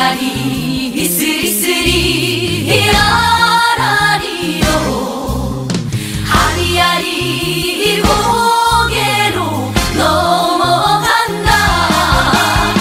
하리하리 스리스리 라라리요 하리하리 고개로 넘어간다.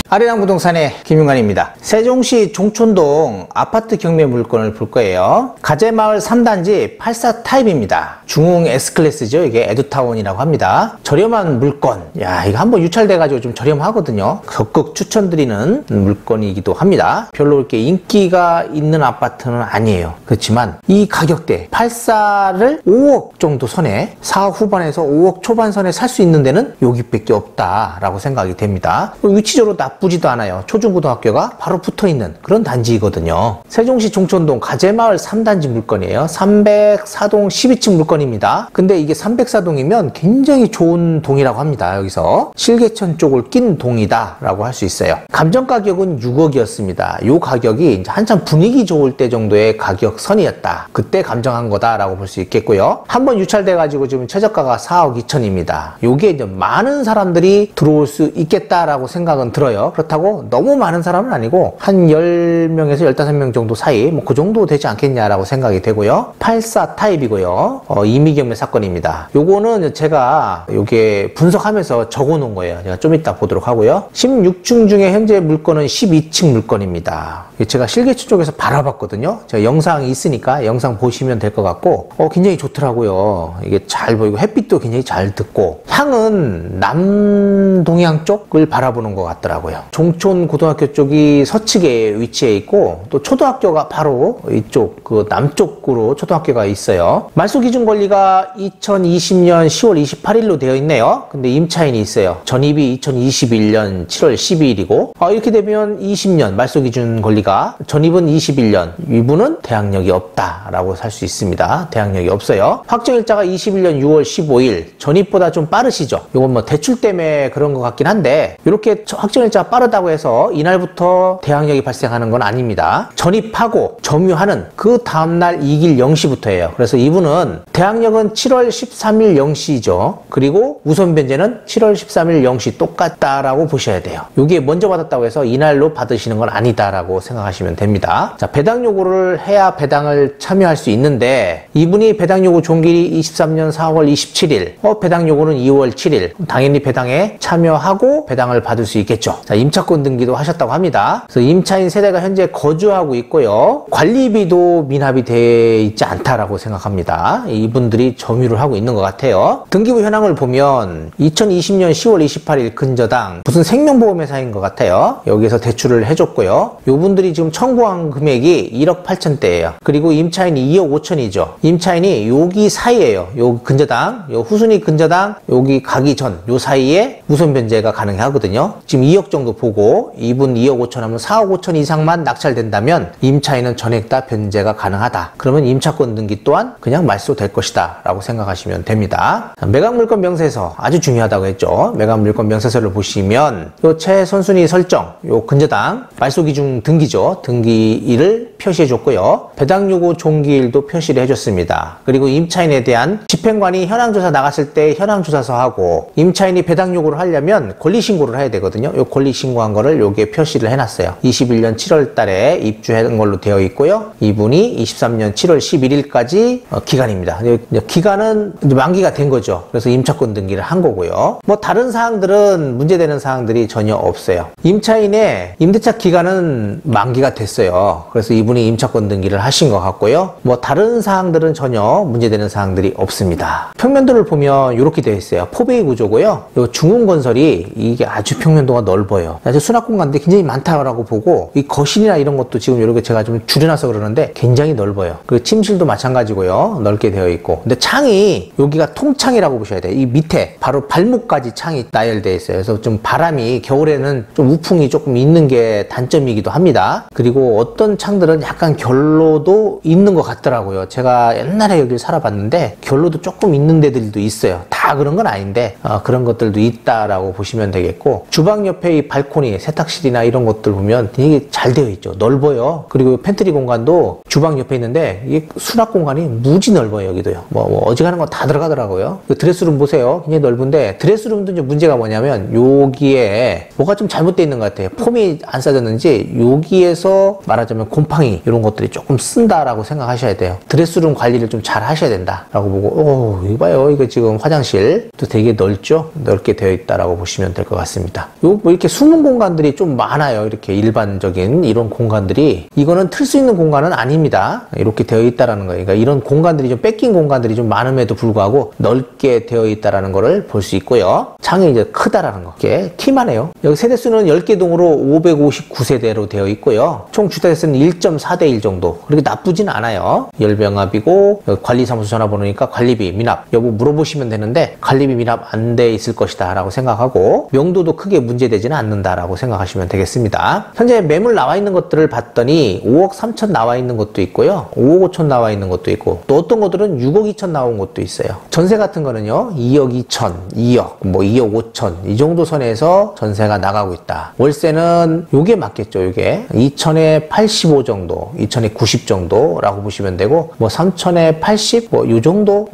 아리랑 부동산의 김윤관입니다. 세종시 종촌동 아파트 경매 물건을 볼 거예요. 가재마을 3단지 84 타입입니다. 중흥 S클래스죠. 이게 에듀타운이라고 합니다. 저렴한 물건. 야, 이거 한번 유찰돼가지고 좀 저렴하거든요. 적극 추천드리는 물건이기도 합니다. 별로 이렇게 인기가 있는 아파트는 아니에요. 그렇지만 이 가격대 84를 5억 정도 선에 4억 후반에서 5억 초반 선에 살 수 있는 데는 여기밖에 없다라고 생각이 됩니다. 위치적으로 나쁘지도 않아요. 초중고등학교가 바로 붙어있는 그런 단지이거든요. 세종시 종촌동 가재마을 3단지 물건이에요. 304동 12층 물건입니다. 근데 이게 304동이면 굉장히 좋은 동이라고 합니다. 여기서 실개천 쪽을 낀 동이다 라고 할 수 있어요. 감정 가격은 6억이었습니다. 이 가격이 이제 한참 분위기 좋을 때 정도의 가격선이었다. 그때 감정한 거다 라고 볼 수 있겠고요. 한번 유찰돼 가지고 지금 최저가가 4억 2천입니다. 요게 이제 많은 사람들이 들어올 수 있겠다라고 생각은 들어요. 그렇다고 너무 많은 사람은 아니고 한 10명에서 15명 정도 사이 뭐 그 정도 되지 않겠냐라고 생각이 되고요. 84 타입이고요. 임의경매 사건입니다. 요거는 제가 요게 분석하면서 적어 놓은 거예요. 제가 좀 이따 보도록 하고요. 16층 중에 현재 물건은 12층 물건입니다. 제가 실개천 쪽에서 바라봤거든요. 제가 영상이 있으니까 영상 보시면 될 것 같고 굉장히 좋더라고요. 이게 잘 보이고 햇빛도 굉장히 잘 듣고 향은 남동향 쪽을 바라보는 것 같더라고요. 종촌 고등학교 쪽이 서측에 위치해 있고 또 초등학교가 바로 이쪽 그 남쪽으로 초등학교가 있어요. 말소 기준 권리가 2020년 10월 28일로 되어 있네요. 근데 임차인이 있어요. 전입이 2021년 7월 12일이고 이렇게 되면 20년 말소 기준 권리가 전입은 21년 이분은 대항력이 없다라고 살 수 있습니다. 대항력이 없어요. 확정일자가 21년 6월 15일 전입보다 좀 빠르시죠. 이건 뭐 대출 때문에 그런 것 같긴 한데 이렇게 확정일자가 빠르다고 해서 이날부터 대항력이 발생하는 건 아닙니다. 전입하고 점유하는 그 다음날 이길 0시부터예요. 그래서 이분은 대항력은 7월 13일 0시죠. 그리고 우선 변제는 7월 13일 0시 똑같다라고 보셔야 돼요. 이게 먼저 받았다고 해서 이날로 받으시는 건 아니다라고 생각하시면 됩니다. 자, 배당 요구를 해야 배당을 참여할 수 있는데 이분이 배당 요구 종길이 23년 4월 27일 배당 요구는 2월 7일 당연히 배당에 참여하고 배당을 받을 수 있겠죠. 자, 임차권 등기도 하셨다고 합니다. 그래서 임차인 세대가 현재 거주하고 있고요. 관리비도 미납이 돼 있지 않다라고 생각합니다. 이분들이 점유를 하고 있는 것 같아요. 등기부 현황을 보면 2020년 10월 28일 근저당 무슨 생명보험회사인 것 같아요. 여기서 대출을 해줬고요. 이분들이 지금 청구한 금액이 1억 8천대예요. 그리고 임차인이 2억 5천이죠. 임차인이 여기 사이에요. 요 근저당, 요 후순위 근저당 여기 가기 전 요 사이에 우선 변제가 가능하거든요. 지금 2억 정도 보고 이분 2억 5천 하면 4억 5천 이상만 낙찰된다면 임차인은 전액 다 변제가 가능하다. 그러면 임차권 등기 또한 그냥 말소될 것이다 라고 생각하시면 됩니다. 매각물건 명세서 아주 중요하다고 했죠. 매각물건 명세서를 보시면 요 최선순위 설정, 요 근저당 말소기준 등기죠. 등기일을 표시해 줬고요. 배당 요구 종기일도 표시를 해줬습니다. 그리고 임차인에 대한 집행관이 현황조사 나갔을 때 현황조사서하고 임차인이 배당 요구를 하려면 권리신고를 해야 되거든요. 요 권리신고한 거를 요게 표시를 해놨어요. 21년 7월 달에 입주한 걸로 되어 있고요. 이분이 23년 7월 11일까지 기간입니다. 기간은 이제 만기가 된 거죠. 그래서 임차권 등기를 한 거고요. 뭐 다른 사항들은 문제되는 사항들이 전혀 없어요. 임차인의 임대차 기간은 만기가 됐어요. 그래서 이분이 임차권 등기를 하신 것 같고요. 뭐 다른 사항들은 전혀 문제되는 사항들이 없습니다. 평면도를 보면 이렇게 되어 있어요. 포베이 구조고요. 요 중흥건설이 이게 아주 평면도가 넓어요. 아주 수납공간들이 굉장히 많다라고 보고 이 거실이나 이런 것도 지금 이렇게 제가 좀 줄여놔서 그러는데 굉장히 넓어요. 그리고 침실도 마찬가지고요. 넓게 되어 있고 근데 창이 여기가 통창이라고 보셔야 돼요. 이 밑에 바로 발목까지 창이 나열되어 있어요. 그래서 좀 바람이 겨울에는 좀 우풍이 조금 있는 게 단점이기도 합니다. 그리고 어떤 창들은 것들은 약간 결로도 있는 것 같더라고요. 제가 옛날에 여기를 살아봤는데 결로도 조금 있는 데들도 있어요. 다 그런 건 아닌데 그런 것들도 있다라고 보시면 되겠고, 주방 옆에 이 발코니, 세탁실이나 이런 것들 보면 되게 잘 되어 있죠. 넓어요. 그리고 팬트리 공간도 주방 옆에 있는데 이게 수납 공간이 무지 넓어요. 여기도요. 뭐 어지간한 거 다 들어가더라고요. 그 드레스룸 보세요. 굉장히 넓은데 드레스룸도 이제 문제가 뭐냐면 여기에 뭐가 좀 잘못되어 있는 것 같아요. 폼이 안 싸졌는지 여기에서 말하자면 곰팡이 이런 것들이 조금 쓴다라고 생각하셔야 돼요. 드레스룸 관리를 좀 잘 하셔야 된다라고 보고, 이거 봐요. 이거 지금 화장실도 되게 넓죠? 넓게 되어 있다라고 보시면 될 것 같습니다. 요 뭐 이렇게 숨은 공간들이 좀 많아요. 이렇게 일반적인 이런 공간들이, 이거는 틀 수 있는 공간은 아닙니다. 이렇게 되어 있다라는 거예요. 그러니까 이런 공간들이 좀 뺏긴 공간들이 좀 많음에도 불구하고 넓게 되어 있다라는 거를 볼 수 있고요. 창이 이제 크다라는 거. 이게 키만 해요. 여기 세대수는 10개 동으로 559세대로 되어 있고요. 총 주택수는 1.4대 1 정도. 그렇게 나쁘진 않아요. 열병합이고, 관리사무소 전화번호니까 관리비, 미납 여부 물어보시면 되는데, 관리비 미납 안 돼 있을 것이다 라고 생각하고, 명도도 크게 문제되지는 않는다라고 생각하시면 되겠습니다. 현재 매물 나와 있는 것들을 봤더니 5억 3천 나와 있는 것도 있고요, 5억 5천 나와 있는 것도 있고, 또 어떤 것들은 6억 2천 나온 것도 있어요. 전세 같은 거는요 2억 2천, 2억, 뭐 2억 5천 이 정도 선에서 전세가 나가고 있다. 월세는 요게 맞겠죠. 요게 2천에 85 정도, 2천에 90 정도라고 보시면 되고, 뭐 3천에 80 뭐 요 정도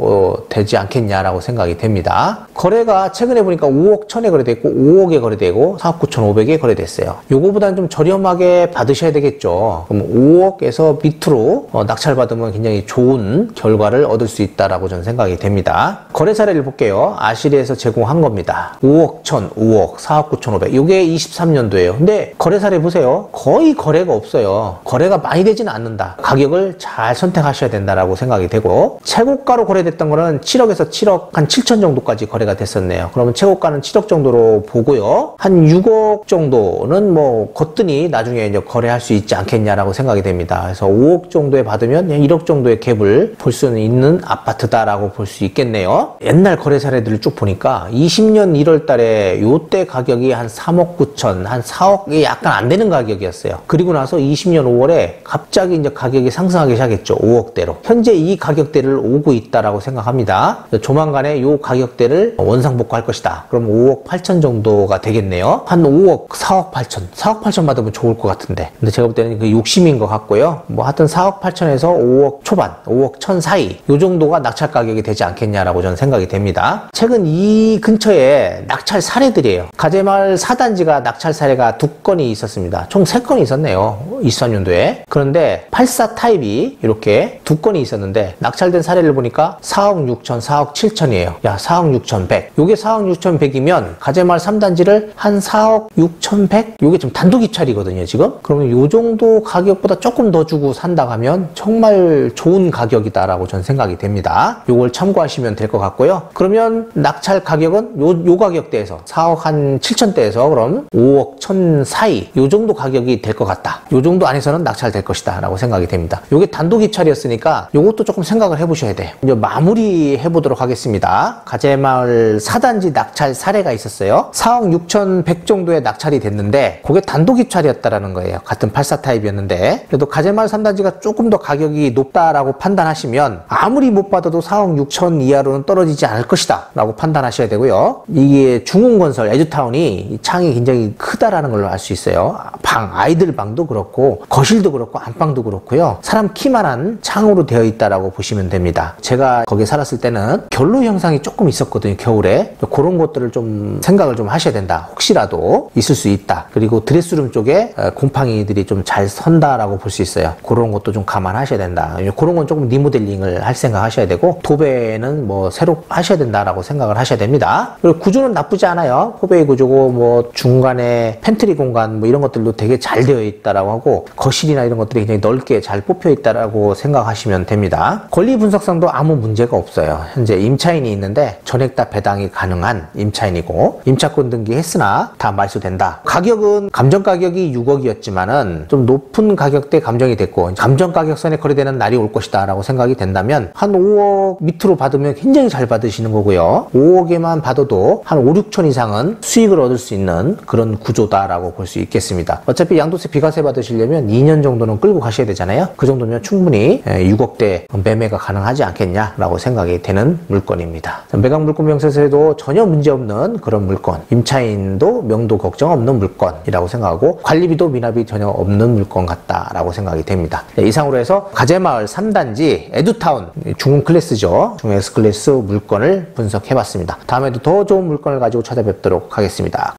되지 않겠냐라고 생각이 됩니다. 거래가 최근에 보니까 5억 1천에 거래됐고 5억에 거래되고 4억 9,500에 거래됐어요. 요거보다는 좀 저렴하게 받으셔야 되겠죠. 그럼 5억에서 밑으로 낙찰 받으면 굉장히 좋은 결과를 얻을 수 있다라고 저는 생각이 됩니다. 거래 사례를 볼게요. 아시리에서 제공한 겁니다. 5억 1천, 5억, 4억 9,500. 요게 23년도예요. 근데 거래 사례 보세요. 거의 거래가 없어요. 거래가 많이 되지는 않는다. 가격을 잘 선택하셔야 된다라고 생각이 되고, 최고가로 거래됐던 거는 7억에서 7억 한 7천 정도까지 거래가 됐었네요. 그러면 최고가는 7억 정도로 보고요. 한 6억 정도는 뭐 거뜬히 나중에 이제 거래할 수 있지 않겠냐라고 생각이 됩니다. 그래서 5억 정도에 받으면 1억 정도의 갭을 볼 수는 있는 아파트다라고 볼 수 있겠네요. 옛날 거래 사례들을 쭉 보니까 20년 1월 달에 요때 가격이 한 3억 9천, 한 4억이 약간 안 되는 가격이었어요. 그리고 나서 20년 5월에 갑자기 이제 가격이 상승하기 시작했죠. 5억대로. 현재 이 가격대를 오고 있다라고 생각합니다. 조만간에 요 가격대를 원상복구할 것이다. 그럼 5억 8천 정도가 되겠네요. 한 5억, 4억 8천. 4억 8천 받으면 좋을 것 같은데. 근데 제가 볼 때는 그 욕심인 것 같고요. 뭐 하여튼 4억 8천에서 5억 초반, 5억 1천 사이. 요 정도가 낙찰 가격이 되지 않겠냐라고 저는 생각이 됩니다. 최근 이 근처에 낙찰 사례들이에요. 가재마을 4단지가 낙찰 사례가 2건이 있었습니다. 총 3건이 있었네요. 24년도에. 그런데 84 타입이 이렇게 2건이 있었는데 낙찰된 사례를 보니까 4억 6천, 4억 7천이에요. 야, 4억 6천 100. 요게 4억 6천 100이면 가재마을 3단지를 한 4억 6천 100? 요게 지금 단독 입찰이거든요, 지금. 그러면 요 정도 가격보다 조금 더 주고 산다 하면 정말 좋은 가격이다라고 저는 생각이 됩니다. 요걸 참고하시면 될 것 같고요. 그러면 낙찰 가격은 요 가격대에서 4억 한 7천대에서 그럼 5억 1천 사이 요 정도 가격이 될 것 같다. 요 정도 안에서는 낙찰될 것이다 라고 생각이 됩니다. 요게 단독 입찰이었으니까 요것도 조금 생각을 해보셔야 돼요. 이제 마무리 해보도록 하겠습니다. 가재마을 4단지 낙찰 사례가 있었어요. 4억 6천 100 정도의 낙찰이 됐는데 그게 단독 입찰이었다라는 거예요. 같은 84 타입이었는데, 그래도 가재마을 3단지가 조금 더 가격이 높다라고 판단하시면 아무리 못 받아도 4억 6천 이하로는 떨어지지 않을 것이다 라고 판단하셔야 되고요. 이게 중흥건설 에듀타운이 창이 굉장히 크다라는 걸로 알 수 있어요. 아이들 방도 그렇고 거실도 그렇고 안방도 그렇고요. 사람 키만한 창으로 되어 있다라고 보시면 됩니다. 제가 거기 살았을 때는 결로 현상이 조금 있었거든요. 겨울에. 그런 것들을 좀 생각을 좀 하셔야 된다. 혹시라도 있을 수 있다. 그리고 드레스룸 쪽에 곰팡이들이 좀 잘 선다라고 볼 수 있어요. 그런 것도 좀 감안하셔야 된다. 그런 건 조금 리모델링을 할 생각 하셔야 되고, 도배는 뭐 새로 하셔야 된다라고 생각을 하셔야 됩니다. 그리고 구조는 나쁘지 않아요. 포베이 구조고, 뭐 중간에 팬트리 공간 뭐 이런 것들도 되게 잘 되어 있다라고 하고, 거실이나 이런 것들이 굉장히 넓게 잘 뽑혀 있다라고 생각하시면 됩니다. 권리 분석상도 아무 문제가 없어요. 현재 임차인이 있는데 전액 다 배당이 가능한 임차인이고, 임차권 등기했으나 다 말소된다. 가격은 감정 가격이 6억이었지만은 좀 높은 가격대 감정이 됐고, 감정 가격선에 거래되는 날이 올 것이다 라고 생각이 된다면 한 5억 밑으로 받으면 굉장히 잘 받으시는 거고요. 5억에만 받아도 한 5, 6천 이상은 수익을 얻을 수 있는 그런 구조다라고 볼 수 있겠습니다. 어차피 양도세 비과세 받으시려면 2년 정도 정도는 끌고 가셔야 되잖아요. 그 정도면 충분히 6억대 매매가 가능하지 않겠냐라고 생각이 되는 물건입니다. 매각 물건 명세서에도 전혀 문제없는 그런 물건, 임차인도 명도 걱정 없는 물건이라고 생각하고 관리비도 미납이 전혀 없는 물건 같다라고 생각이 됩니다. 이상으로 해서 가재마을 3단지 에듀타운 중흥 클래스죠. 중흥 S클래스 물건을 분석해봤습니다. 다음에도 더 좋은 물건을 가지고 찾아뵙도록 하겠습니다.